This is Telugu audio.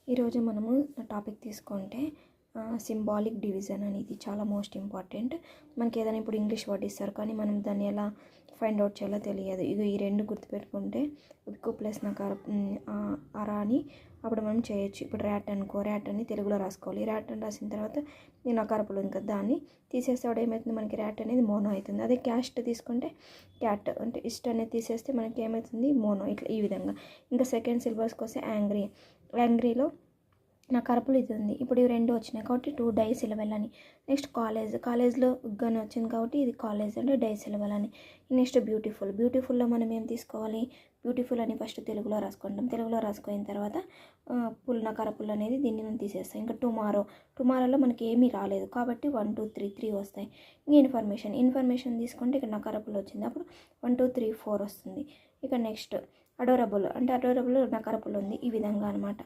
ఈరోజు మనము టాపిక్ తీసుకుంటే సింబాలిక్ డివిజన్ అనేది చాలా మోస్ట్ ఇంపార్టెంట్. మనకి ఏదైనా ఇప్పుడు ఇంగ్లీష్ వర్డ్ ఇస్తారు, కానీ మనం దాన్ని ఎలా ఫైండ్ అవుట్ చేయాలో తెలియదు. ఇక ఈ రెండు గుర్తుపెట్టుకుంటే ఉక్కు ప్లస్ నకార అరా అని అప్పుడు మనం చేయొచ్చు. ఇప్పుడు ర్యాట్ అనుకో, ర్యాట్ అని తెలుగులో రాసుకోవాలి. ర్యాట్ అని రాసిన తర్వాత ఈ నకారపులు ఉంది కదా, దాన్ని తీసేస్తే వాడు ఏమవుతుంది, మనకి ర్యాట్ అనేది మోనో అవుతుంది. అదే క్యాస్ట్ తీసుకుంటే క్యాట్ అంటే ఇష్ట అనేది తీసేస్తే మనకి ఏమవుతుంది, మోనో. ఇట్లా ఈ విధంగా. ఇంకా సెకండ్ సిలబస్కి వస్తే యాంగ్రీ. యాంగ్రీలో నకారపులు ఇది ఉంది. ఇప్పుడు ఇవి రెండు వచ్చినాయి కాబట్టి 2 డైసిలబుల్ అని. నెక్స్ట్ కాలేజ్లో ఉగ్గని వచ్చింది కాబట్టి ఇది కాలేజ్ అంటే డైసిలబుల్ అని. నెక్స్ట్ బ్యూటిఫుల్లో మనం ఏం తీసుకోవాలి, బ్యూటిఫుల్ అని ఫస్ట్ తెలుగులో రాసుకుంటాం. తెలుగులో రాసుకున్న తర్వాత నకారపుల్ అనేది దీన్ని మనం తీసేస్తాం. ఇంకా టుమారోలో మనకి ఏమీ రాలేదు కాబట్టి 1 2 3 3 వస్తాయి. ఇంకా ఇన్ఫర్మేషన్ తీసుకుంటే ఇక్కడ నకారపుల్ వచ్చింది, అప్పుడు 1 2 3 4 వస్తుంది. ఇక నెక్స్ట్ అడోరబుల్ నకారపుల్ ఉంది. ఈ విధంగా అనమాట.